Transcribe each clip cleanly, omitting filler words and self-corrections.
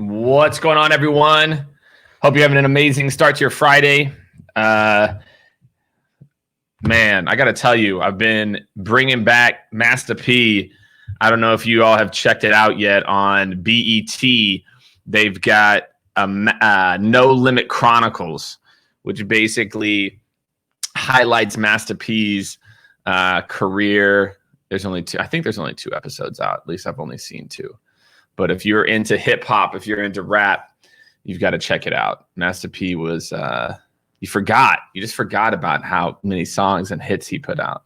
What's going on, everyone? Hope you're having an amazing start to your Friday. Man, I got to tell you, I've been bringing back Master P. I don't know if you all have checked it out yet on BET. They've got No Limit Chronicles, which basically highlights Master P's career. There's only two. I think there's only 2 episodes out. At least I've only seen 2. But if you're into hip hop, if you're into rap, you've got to check it out. Master P was, you just forgot about how many songs and hits he put out.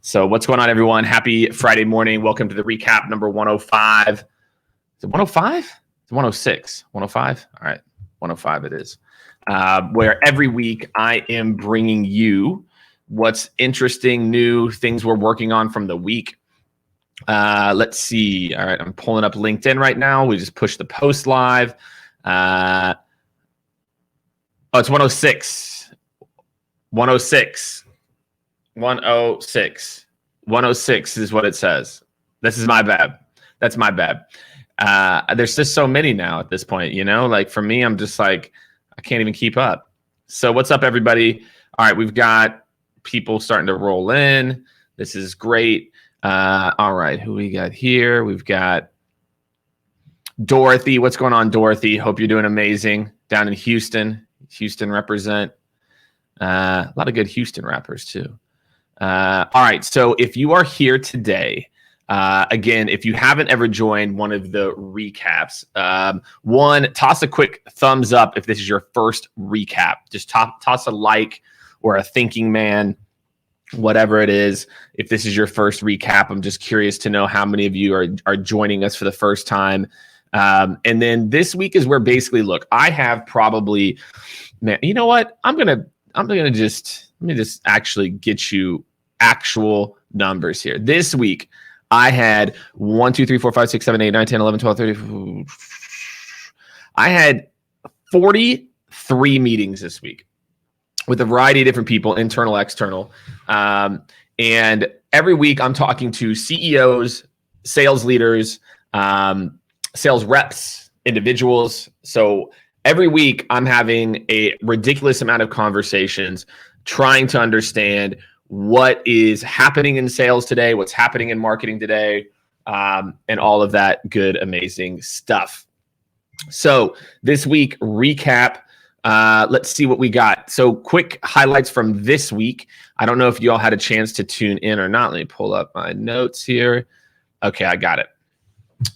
So what's going on, everyone? Happy Friday morning. Welcome to the recap number 105. Is it 105? It's 106. 105? All right. 105 it is. Where every week I am bringing you what's interesting, new, things we're working on from the week. Let's see. All right, I'm pulling up LinkedIn right now. We just pushed the post live. It's 106. 106. 106. 106 is what it says. This is my bad. That's my bad. There's just so many now at this point, like for me, I'm just like, I can't even keep up. So what's up, everybody? All right, we've got people starting to roll in. This is great. All right, who we got here? We've got Dorothy. What's going on, Dorothy? Hope you're doing amazing down in Houston. Houston represent. A lot of good Houston rappers too. All right, so if you are here today, again, if you haven't ever joined one of the recaps, toss a quick thumbs up if this is your first recap. Just toss a like or a thinking man, whatever it is. If this is your first recap, I'm just curious to know how many of you are joining us for the first time. And then this week is where basically, look, I have probably, man, you know what? Let me just actually get you actual numbers here. This week, I had 1, 2, 3, 4, 5, 6, 7, 8, 9, 10, 11, 12, 13. I had 43 meetings this week with a variety of different people, internal, external. And every week I'm talking to CEOs, sales leaders, sales reps, individuals. So every week I'm having a ridiculous amount of conversations trying to understand what is happening in sales today, what's happening in marketing today, and all of that good, amazing stuff. So this week, recap. Let's see what we got. So quick highlights from this week. I don't know if you all had a chance to tune in or not. Let me pull up my notes here. Okay, I got it.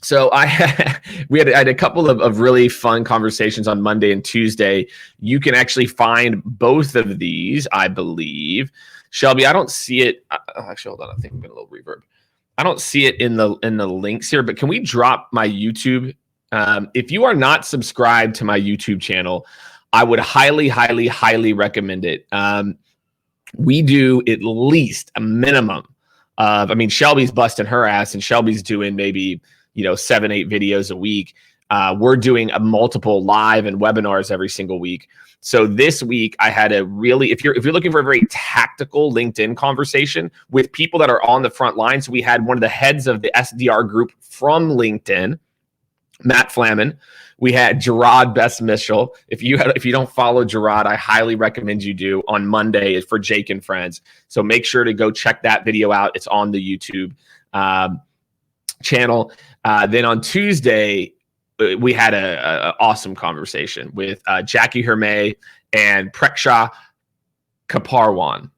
So I had a couple of really fun conversations on Monday and Tuesday. You can actually find both of these, I believe. Shelby, I don't see it. Actually, hold on. I think I'm getting a little reverb. I don't see it in the links here, but can we drop my YouTube? If you are not subscribed to my YouTube channel, I would highly, highly, highly recommend it. We do at least a minimum of, Shelby's busting her ass and Shelby's doing maybe, 7, 8 videos a week. We're doing a multiple live and webinars every single week. So this week I had a really, if you're looking for a very tactical LinkedIn conversation with people that are on the front lines, we had one of the heads of the SDR group from LinkedIn, Matt Flamin. We had Gerard Best-Mitchell. If you don't follow Gerard, I highly recommend you do. On Monday for Jake and Friends. So make sure to go check that video out. It's on the YouTube channel. Then on Tuesday, we had a awesome conversation with Jackie Hermé and Preksha Kaparwan.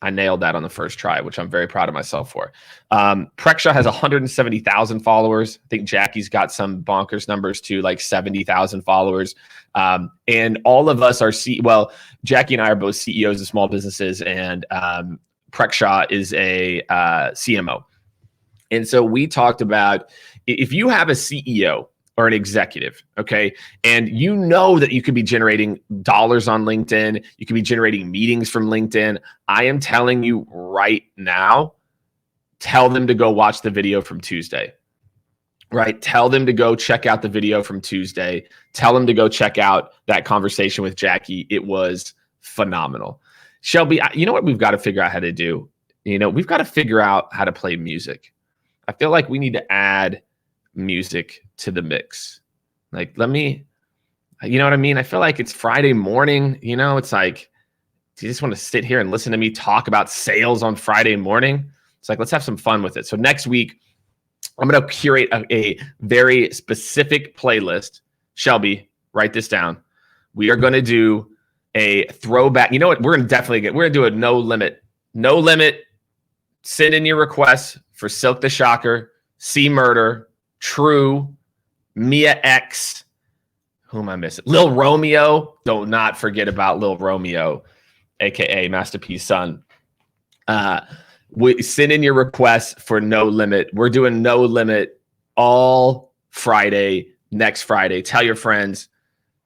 I nailed that on the first try, which I'm very proud of myself for. Preksha has 170,000 followers. I think Jackie's got some bonkers numbers too, like 70,000 followers. And all of us are Jackie and I are both CEOs of small businesses, and Preksha is a CMO. And so we talked about, if you have a CEO or an executive, okay, and you know that you could be generating dollars on LinkedIn, you could be generating meetings from LinkedIn, I am telling you right now, tell them to go watch the video from Tuesday, right? Tell them to go check out the video from Tuesday. Tell them to go check out that conversation with Jackie. It was phenomenal. Shelby, you know what we've got to figure out how to do? We've got to figure out how to play music. I feel like we need to add music to the mix. Like, you know what I mean? I feel like it's Friday morning. It's like, do you just want to sit here and listen to me talk about sales on Friday morning? It's like, let's have some fun with it. So next week, I'm going to curate a very specific playlist. Shelby, write this down. We are going to do a throwback. You know what? We're going to do a no limit. Send in your requests for Silk the Shocker, C Murder, True, Mia X. Who am I missing? Lil Romeo. Do not forget about Lil Romeo, aka Master P's son. We send in your requests for No Limit. We're doing No Limit all Friday, next Friday. Tell your friends,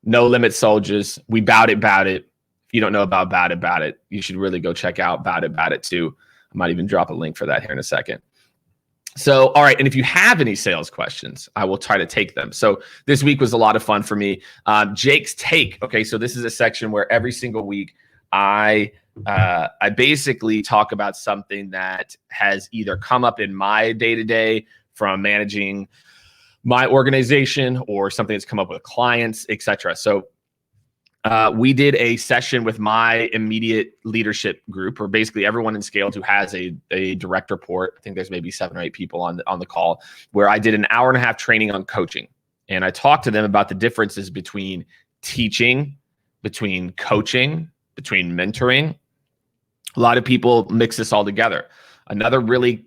No Limit Soldiers. We bout it. If you don't know about Bout It, you should really go check out Bout It too. I might even drop a link for that here in a second. So, all right. And if you have any sales questions, I will try to take them. So this week was a lot of fun for me. Jake's Take. Okay. So this is a section where every single week I basically talk about something that has either come up in my day-to-day from managing my organization or something that's come up with clients, etc. So we did a session with my immediate leadership group, or basically everyone in Skaled who has a direct report. I think there's maybe 7 or 8 people on the call, where I did an hour and a half training on coaching. And I talked to them about the differences between teaching, between coaching, between mentoring. A lot of people mix this all together. Another really,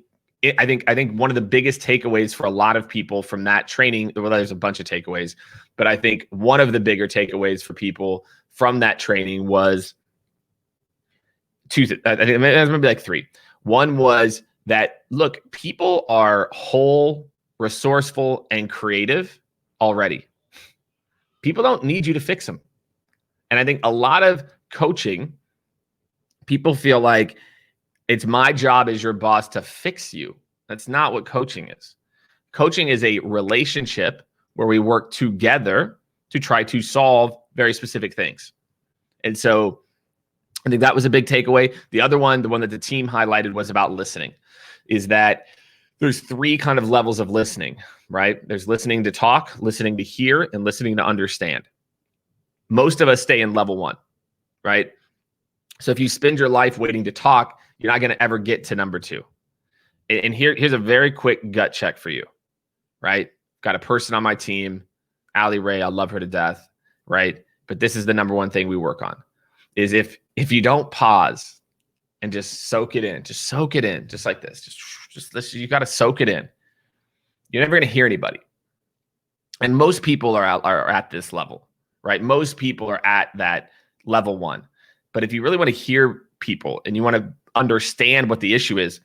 I think one of the biggest takeaways for a lot of people from that training, well, there's a bunch of takeaways, but I think one of the bigger takeaways for people from that training was I think it was maybe like 3. One was that, look, people are whole, resourceful, and creative already. People don't need you to fix them. And I think a lot of coaching, people feel like it's my job as your boss to fix you. That's not what coaching is. Coaching is a relationship where we work together to try to solve very specific things. And so I think that was a big takeaway. The other one, the one that the team highlighted, was about listening, is that there's 3 kind of levels of listening, right? There's listening to talk, listening to hear, and listening to understand. Most of us stay in level 1, right? So if you spend your life waiting to talk, you're not going to ever get to number 2. And here's a very quick gut check for you, right? Got a person on my team, Allie Ray. I love her to death, right? But this is the number 1 thing we work on, is if you don't pause and just soak it in, just like this, just listen. You got to soak it in. You're never going to hear anybody. And most people are at this level, right? Most people are at that level 1. But if you really want to hear people and you want to understand what the issue is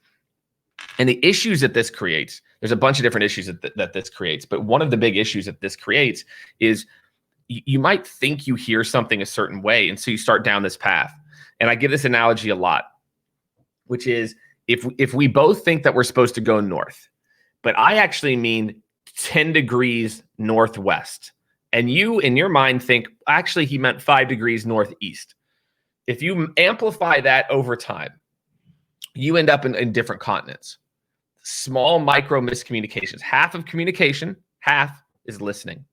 and the issues that this creates, there's a bunch of different issues that this creates. But one of the big issues that this creates is you might think you hear something a certain way. And so you start down this path. And I give this analogy a lot, which is if we both think that we're supposed to go north, but I actually mean 10 degrees northwest, and you in your mind think, actually, he meant 5 degrees northeast. If you amplify that over time, you end up in different continents. Small micro miscommunications. Half of communication, half is listening,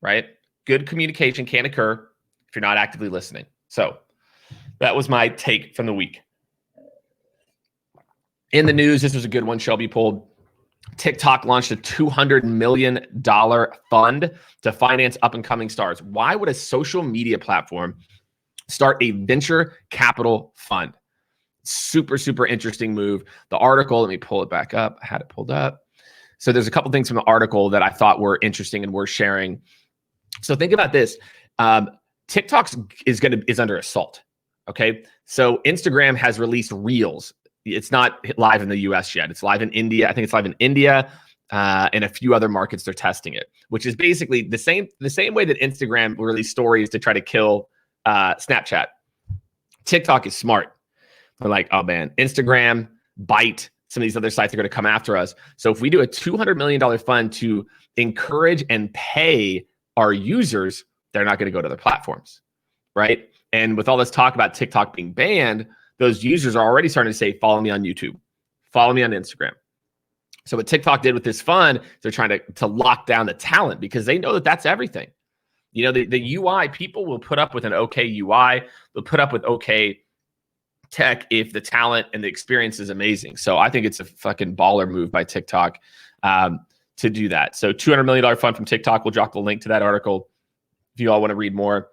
right? Good communication can't occur if you're not actively listening. So that was my take from the week. In the news, this was a good one Shelby pulled. TikTok launched a $200 million fund to finance up-and-coming stars. Why would a social media platform start a venture capital fund? Super, super interesting move. The article, let me pull it back up. I had it pulled up. So there's a couple things from the article that I thought were interesting and worth sharing. So think about this. TikTok is under assault. Okay. So Instagram has released Reels. It's not live in the US yet. It's live in India. I think it's live in India and a few other markets. They're testing it, which is basically the same way that Instagram released stories to try to kill Snapchat. TikTok is smart. They're like, oh man, Instagram, Byte, some of these other sites are going to come after us. So if we do a $200 million fund to encourage and pay our users, they're not going to go to other platforms, right? And with all this talk about TikTok being banned, those users are already starting to say, follow me on YouTube, follow me on Instagram. So what TikTok did with this fund, they're trying to lock down the talent because they know that that's everything. You know, the UI, people will put up with an okay UI. They'll put up with okay tech if the talent and the experience is amazing. So I think it's a fucking baller move by TikTok to do that. So $200 million fund from TikTok. We'll drop the link to that article if you all want to read more.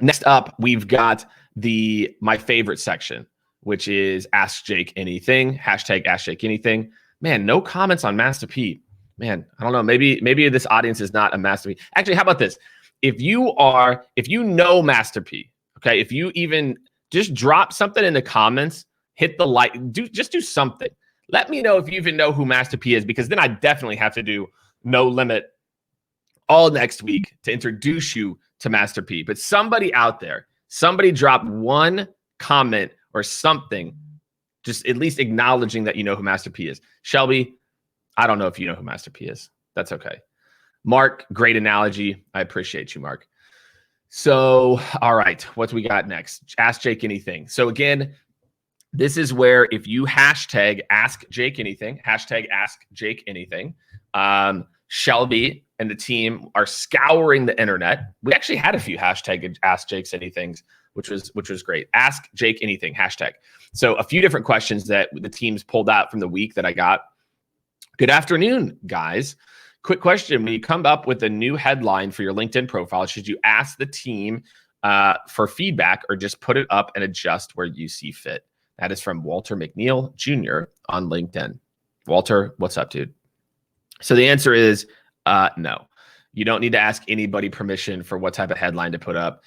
Next up, we've got my favorite section, which is Ask Jake Anything, hashtag Ask Jake Anything. Man, no comments on Master P. Man, I don't know. Maybe this audience is not a Master P. Actually, how about this? If you know Master P, okay, if you even just drop something in the comments, hit the like, just do something. Let me know if you even know who Master P is, because then I definitely have to do No Limit all next week to introduce you to Master P. But somebody out there, somebody drop one comment or something, just at least acknowledging that you know who Master P is. Shelby, I don't know if you know who Master P is. That's okay. Mark, great analogy. I appreciate you, Mark. So, all right, what do we got next? Ask Jake Anything. So again, this is where if you hashtag Ask Jake Anything, hashtag Ask Jake Anything, Shelby and the team are scouring the internet. We actually had a few hashtag Ask Jake's Anythings, which was great. Ask Jake Anything, hashtag. So a few different questions that the teams pulled out from the week that I got. Good afternoon, guys. Quick question. When you come up with a new headline for your LinkedIn profile, should you ask the team for feedback or just put it up and adjust where you see fit? That is from Walter McNeil Jr. on LinkedIn. Walter, what's up, dude? So the answer is no. You don't need to ask anybody permission for what type of headline to put up.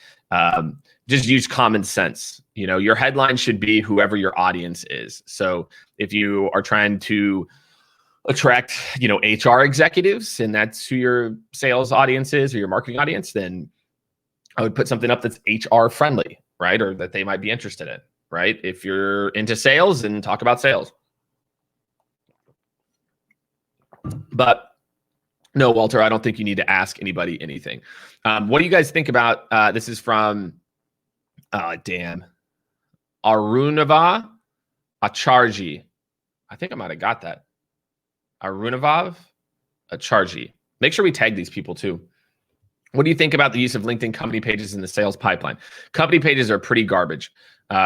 Just use common sense. You know, your headline should be whoever your audience is. So if you are trying to attract, HR executives, and that's who your sales audience is or your marketing audience, then I would put something up that's HR friendly, right? Or that they might be interested in, right? If you're into sales, then talk about sales. But no, Walter, I don't think you need to ask anybody anything. What do you guys think about, this is from, Arunava Acharji. I think I might have got that. Arunavav Acharji. Make sure we tag these people too. What do you think about the use of LinkedIn company pages in the sales pipeline? Company pages are pretty garbage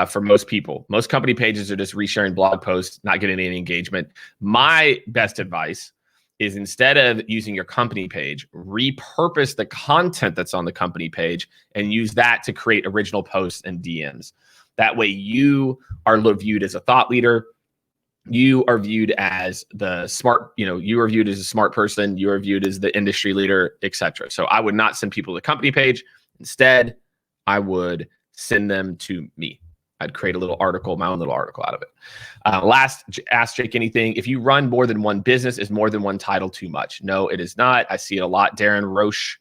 for most people. Most company pages are just resharing blog posts, not getting any engagement. My best advice is, instead of using your company page, repurpose the content that's on the company page and use that to create original posts and DMs. That way you are viewed as a thought leader. You are viewed as the smart, you are viewed as a smart person. You are viewed as the industry leader, etc. So I would not send people to the company page. Instead, I would send them to me. I'd create a little article, my own little article out of it. Last, Ask Jake Anything. If you run more than one business, is more than one title too much? No, it is not. I see it a lot, Darren Roche.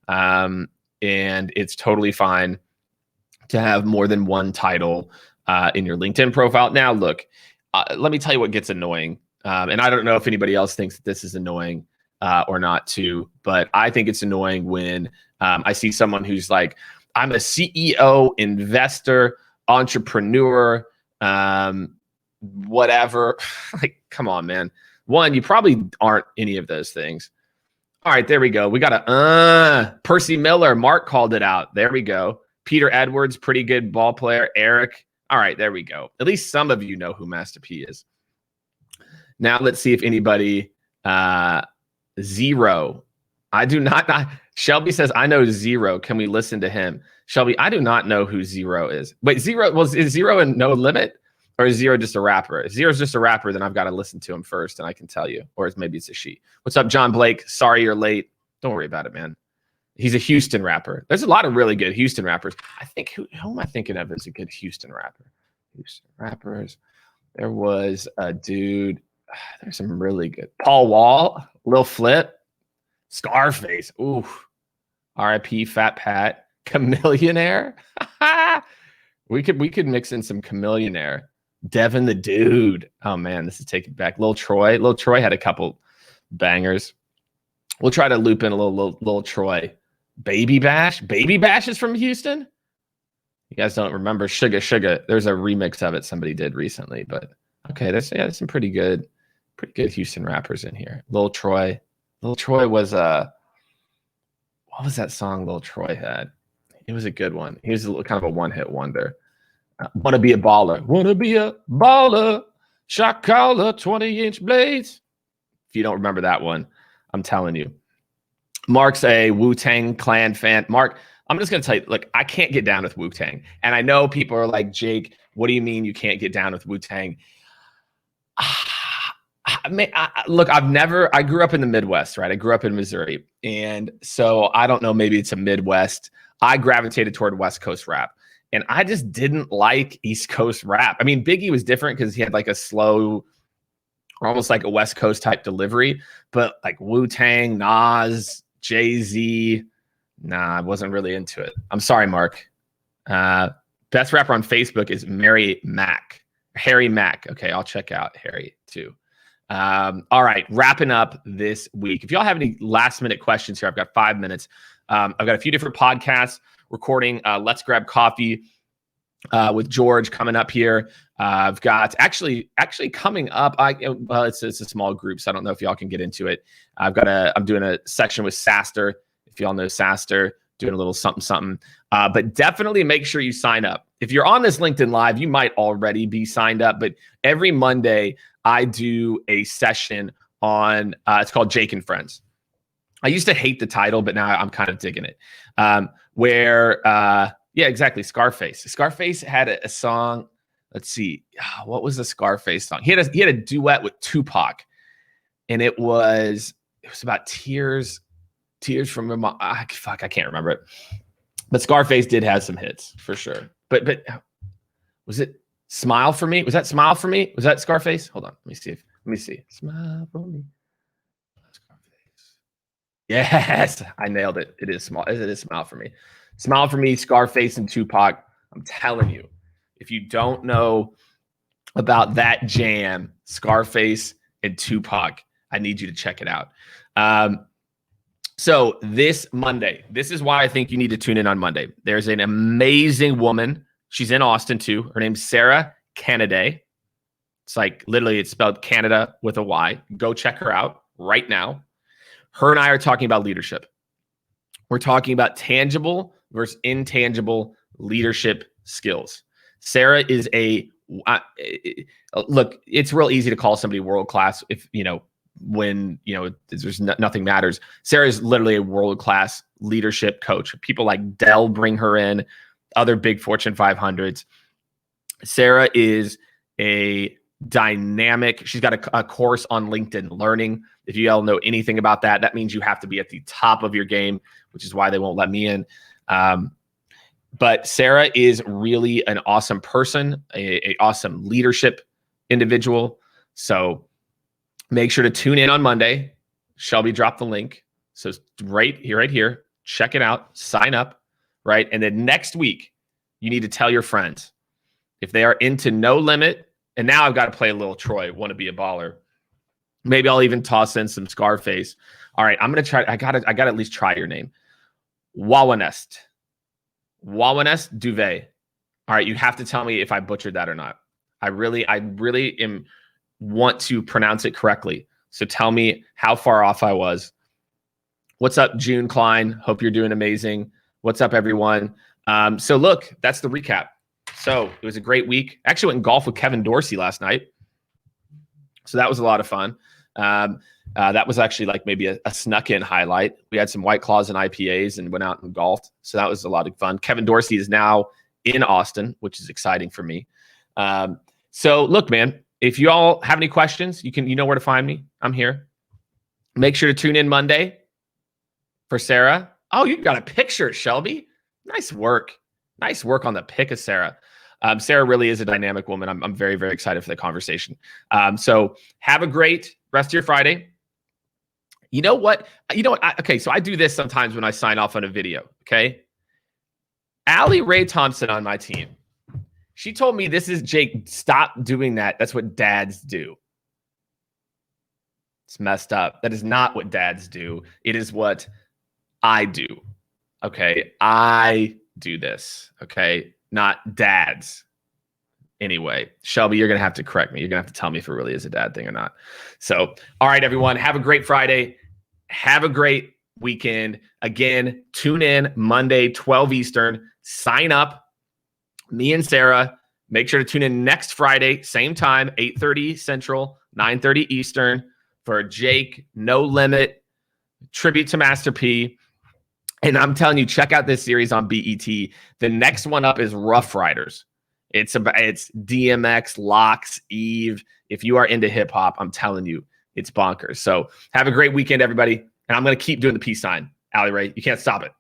And it's totally fine to have more than one title in your LinkedIn profile. Now, look, let me tell you what gets annoying. And I don't know if anybody else thinks that this is annoying or not too, but I think it's annoying when I see someone who's like, I'm a CEO, investor, entrepreneur, whatever. Like, come on, man. One, you probably aren't any of those things. All right, there we go. We got a Percy Miller. Mark called it out. There we go. Peter Edwards, pretty good ball player. Eric. All right, there we go. At least some of you know who Master P is. Now let's see if anybody, Zero. I do not. Shelby says, I know Zero. Can we listen to him? Shelby, I do not know who Zero is. Wait, is Zero in No Limit? Or is Zero just a rapper? If Zero's just a rapper, then I've got to listen to him first and I can tell you. Or maybe it's a she. What's up, John Blake? Sorry you're late. Don't worry about it, man. He's a Houston rapper. There's a lot of really good Houston rappers. I think, who am I thinking of as a good Houston rapper? Houston rappers. There was a dude. There's some really good. Paul Wall, Lil Flip, Scarface. Ooh. R.I.P. Fat Pat. Chameleonaire. We could mix in some Chameleonaire. Devin the Dude. Oh man, this is taking back. Lil Troy. Lil Troy had a couple bangers. We'll try to loop in a little Troy. Baby Bash. Baby Bash is from Houston. You guys don't remember Sugar Sugar? There's a remix of it somebody did recently, but okay, there's some pretty good pretty good Houston rappers in here. Lil Troy. Lil Troy was what was that song Lil Troy had? It was a good one. He was kind of a one-hit wonder. Wanna be a baller. Wanna be a baller. Shot caller, 20-inch blades. If you don't remember that one, I'm telling you. Mark's a Wu-Tang Clan fan. Mark, I'm just going to tell you, look, I can't get down with Wu-Tang. And I know people are like, Jake, what do you mean you can't get down with Wu-Tang? Look, I grew up in the Midwest, right? I grew up in Missouri. And so I don't know, maybe it's a Midwest. I gravitated toward West Coast rap. And I just didn't like East Coast rap. I mean, Biggie was different because he had like a slow, almost like a West Coast type delivery. But like Wu-Tang, Nas, Jay-Z, nah, I wasn't really into it. I'm sorry, Mark. Best rapper on Facebook is Harry Mack. Okay, I'll check out Harry too. All right, wrapping up this week. If y'all have any last minute questions here, I've got 5 minutes. I've got a few different podcasts recording. Let's Grab Coffee with George coming up here. I've got actually coming up. It's a small group, so I don't know if y'all can get into it. I'm doing a section with Saster. If y'all know Saster, doing a little something. But definitely make sure you sign up. If you're on this LinkedIn Live, you might already be signed up. But every Monday, I do a session on. It's called Jake and Friends. I used to hate the title, but now I'm kind of digging it. Yeah, exactly. Scarface had a song. Let's see. What was the Scarface song? He had a duet with Tupac. And it was about tears from my mom. I can't remember it. But Scarface did have some hits for sure. But was it Smile for Me? Was that Smile for Me? Was that Scarface? Hold on. Let me see. Smile for Me. Scarface. Yes, I nailed it. It is Smile for Me. Smile for Me, Scarface, and Tupac. I'm telling you, if you don't know about that jam, Scarface and Tupac, I need you to check it out. So this Monday, this is why I think you need to tune in on Monday. There's an amazing woman. She's in Austin too. Her name's Sarah Canaday. It's like literally it's spelled Canada with a Y. Go check her out right now. Her and I are talking about leadership. We're talking about tangible versus intangible leadership skills. Sarah is look, it's real easy to call somebody world-class if, when, there's nothing matters. Sarah is literally a world-class leadership coach. People like Dell bring her in, other big Fortune 500s. Sarah is a dynamic. She's got a course on LinkedIn Learning. If you all know anything about that, that means you have to be at the top of your game, which is why they won't let me in. But Sarah is really an awesome person, a awesome leadership individual. So make sure to tune in on Monday. Shelby dropped the link. So right here, check it out, sign up, right? And then next week, you need to tell your friends. If they are into No Limit, and now I've got to play a little Troy, Want to Be a Baller. Maybe I'll even toss in some Scarface. All right, I'm going to try. I got to at least try your name. Wawanest Duvet. All right, you have to tell me if I butchered that or not. I really want to pronounce it correctly. So tell me how far off I was. What's up, June Klein? Hope you're doing amazing. What's up, everyone? So look, that's the recap. So it was a great week. Actually went and golfed with Kevin Dorsey last night. So that was a lot of fun. That was actually like maybe a snuck in highlight. We had some White Claws and IPAs and went out and golfed. So that was a lot of fun. Kevin Dorsey is now in Austin, which is exciting for me. So look, man, if you all have any questions, you know where to find me. I'm here. Make sure to tune in Monday for Sarah. Oh, you got a picture, Shelby. Nice work. Nice work on the pic of Sarah. Sarah really is a dynamic woman. I'm very, very excited for the conversation. So have a great rest of your Friday. You know what? Okay, so I do this sometimes when I sign off on a video, okay? Allie Ray Thompson on my team. She told me, this is Jake, stop doing that. That's what dads do. It's messed up. That is not what dads do. It is what I do. Okay, I do this. Okay, not dads. anyway. Shelby, you're going to have to correct me. You're going to have to tell me if it really is a dad thing or not. So, all right, everyone, have a great Friday. Have a great weekend. Again, tune in Monday, 12 Eastern. Sign up. Me and Sarah. Make sure to tune in next Friday, same time, 8:30 Central, 9:30 Eastern, for Jake No Limit tribute to Master P. And I'm telling you, check out this series on BET. The next one up is Rough Riders. It's DMX, Locks, Eve. If you are into hip hop, I'm telling you, it's bonkers. So have a great weekend, everybody. And I'm going to keep doing the peace sign. Allie Ray, you can't stop it.